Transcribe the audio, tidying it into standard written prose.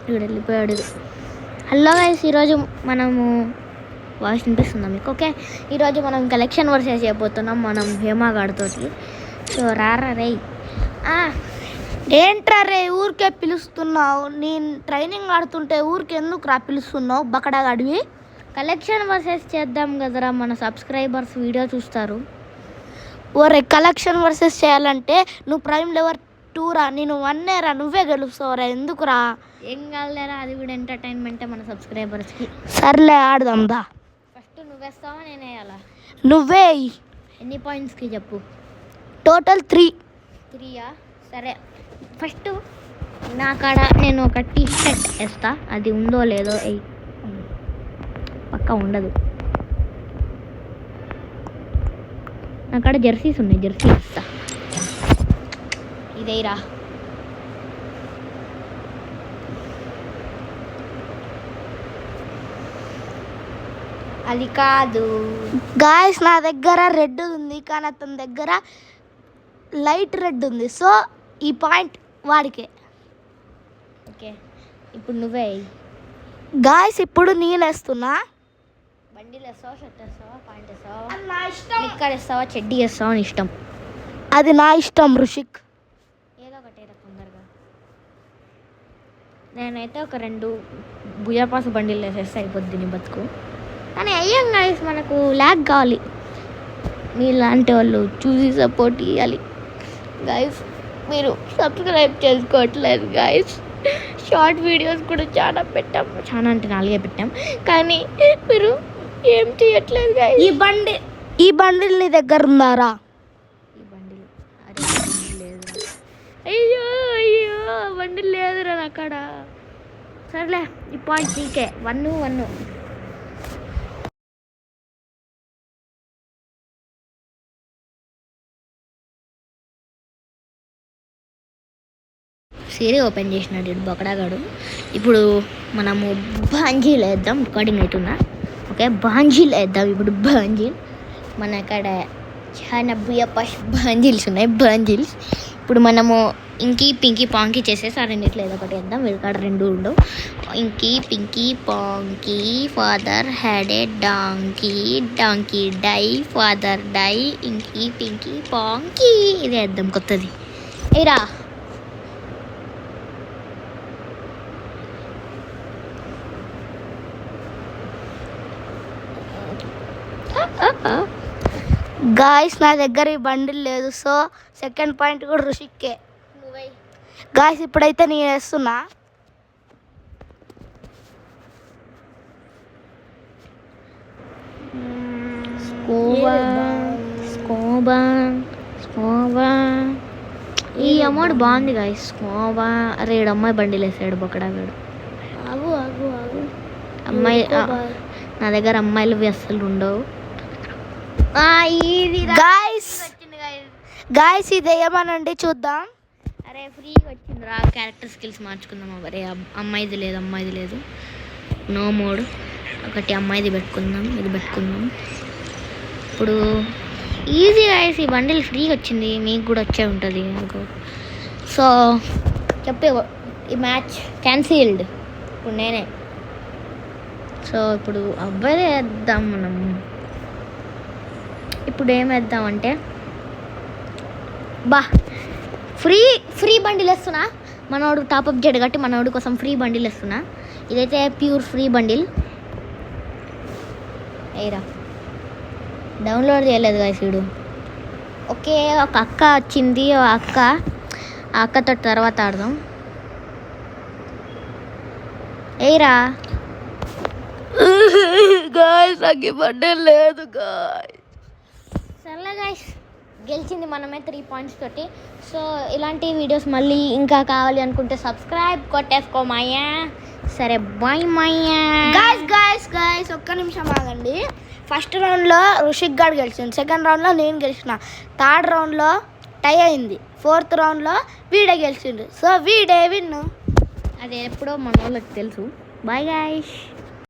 ఇక్కడ వెళ్ళిపోయాడు. Hello guys, ఈరోజు మనము వాయిస్ వినిపిస్తుందా మీకు? ఓకే, ఈరోజు మనం కలెక్షన్ వర్సెస్ చేయబోతున్నాం మనం హేమాగాడితోటి. సో రారా రే. ఏంట్రా రే ఊరికే పిలుస్తున్నావు? నేను ట్రైనింగ్ ఆడుతుంటే ఊరికి ఎందుకు రా పిలుస్తున్నావు బకడాగాడివి? కలెక్షన్ వర్సెస్ చేద్దాం కదరా, మన సబ్స్క్రైబర్స్ వీడియో చూస్తారు. ఓరే కలెక్షన్ వర్సెస్ చేయాలంటే నువ్వు ప్రైమ్ లెవెల్ 2 రా, నేను 1 రా, నువ్వే గెలుస్తావురా. ఎందుకురా? ఏం కాదులేరా, అది కూడా ఎంటర్టైన్మెంటే మన సబ్స్క్రైబర్స్కి. సర్లే ఆడదాం దా. ఫస్ట్ నువ్వేస్తావా నేను వేయాలా? నువ్వే. ఎన్ని పాయింట్స్కి చెప్పు? టోటల్ 3. 3యా? సరే, ఫస్ట్ నా కాడ నేను ఒక టీ షర్ట్ వేస్తా. అది ఉందో లేదో పక్కా ఉండదు. నా కాడ జెర్సీస్ ఉన్నాయి, జెర్సీ వేస్తా. ఇదేరా. అది కాదు గాయస్, నా దగ్గర రెడ్ ఉంది కానీ అతని దగ్గర లైట్ రెడ్ ఉంది. సో ఈ పాయింట్ వాడికే. ఓకే, ఇప్పుడు నువ్వే. గాయస్ ఇప్పుడు నేను వేస్తున్నా. బండిలు వేస్తావా, షర్ట్ వేస్తావా, పాయింట్ వేస్తావా, నిక్కర్ వేస్తావా, చెడ్డీ వేస్తావా అని ఇష్టం. అది నా ఇష్టం రుషిక్. ఏదో ఒకటే తొందరగా. నేనైతే ఒక 2 భుజాపాసు బండిలు వేసేస్తే అయిపోద్ది నీ బతుకు. కానీ అయ్యాం గాయస్, మనకు ల్యాగ్ కావాలి. మీలాంటి వాళ్ళు చూసి సపోర్ట్ ఇవ్వాలి గాయస్. మీరు సబ్స్క్రైబ్ చేసుకోవట్లేదు గాయస్. షార్ట్ వీడియోస్ కూడా చాలా పెట్టాం, చాలా అంటే 4 పెట్టాం, కానీ మీరు ఏం చేయట్లేదు గాయస్. ఈ బండిల్ నీ దగ్గర ఉన్నారా? ఈ బండిల్ లేదురా. అయ్యో అయ్యో, బండిల్ లేదురా అక్కడ. సర్లే, ఈ పాయింట్ నీకే. 1-1. సిరీ ఓపెన్ చేసినాడు ఇటు బొకడాగాడు. ఇప్పుడు మనము బాంజీలు వేద్దాం. రికార్డింగ్ అవుతుందా? ఓకే, బాంజీలు వేద్దాం ఇప్పుడు. బాంజీలు మన అక్కడ చాలా బుయపాష్ బాంజీల్స్ ఉన్నాయి. బాంజీల్స్ ఇప్పుడు మనము ఇంకీ పింకీ పాంకీ చేసేసి ఆ రెండిట్లో ఏదో ఒకటి వేద్దాం. వీడికాడ 2 ఉండవు. Inky pinky ponky, father had a donkey, donkey die, father die, inky pinky ponky. ఇది వేద్దాం కొత్తది. ఏరా గాయస్, నా దగ్గర ఈ బండిల్ లేదు. సో సెకండ్ పాయింట్ కూడా రుషిక్కే. గాయస్ ఇప్పుడైతే నేను వేస్తున్నా. ఈ అమౌంట్ బాగుంది గాయస్. స్కోబా. అరే అమ్మాయి బండిలు వేసాడు బొక్కడాగాడు. అమ్మాయి నా దగ్గర అమ్మాయిలు అస్సలు ఉండవు. గాయస్ ఇది ఏమనండి చూద్దాం. అరే ఫ్రీగా వచ్చిందిరా, క్యారెక్టర్ స్కిల్స్ మార్చుకుందాం. అరే అమ్మాయిది లేదు. No mode. ఒకటి అమ్మాయిది పెట్టుకుందాం, ఇది పెట్టుకుందాం. ఇప్పుడు ఈజీ గాయస్, ఈ బండిల్ ఫ్రీగా వచ్చింది, మీకు కూడా వచ్చే ఉంటుంది అనుకో. సో చెప్పే ఈ మ్యాచ్ క్యాన్సిల్డ్. ఇప్పుడు నేనే. సో ఇప్పుడు అబ్బాయిదే వేద్దాం మనం. ఇప్పుడు ఏం వేద్దామంటే ఫ్రీ బండిల్ వేస్తున్నా. మనోడు టాప్అప్ జెడ్ కట్టి మనోడు కోసం ఫ్రీ బండిల్ వేస్తున్నా. ఇదైతే ప్యూర్ ఫ్రీ బండిల్. ఏరా డౌన్లోడ్ చేయలేదు గాయస్ వీడు. ఓకే, ఒక అక్క వచ్చింది. ఆ అక్కతో తర్వాత ఆడదాం. ఏరా గాయస్ నాకు బండిల్ లేదు గాయస్. సర్లే గాయస్, గెలిచింది మనమే 3 పాయింట్స్ తోటి. సో ఇలాంటి వీడియోస్ మళ్ళీ ఇంకా కావాలి అనుకుంటే సబ్స్క్రైబ్ కొట్టేసుకో మాయా. సరే బాయ్ మాయా. గాయస్ ఒక్క నిమిషం ఆగండి. ఫస్ట్ రౌండ్లో రుషిక్ గాడు గెలిచింది, సెకండ్ రౌండ్లో నేను గెలిచిన, థర్డ్ రౌండ్లో టై అయింది, ఫోర్త్ రౌండ్లో వీడే గెలిచిండు. సో వీడే విన్ను. అది ఎప్పుడో మన వాళ్ళకి తెలుసు. Bye guys.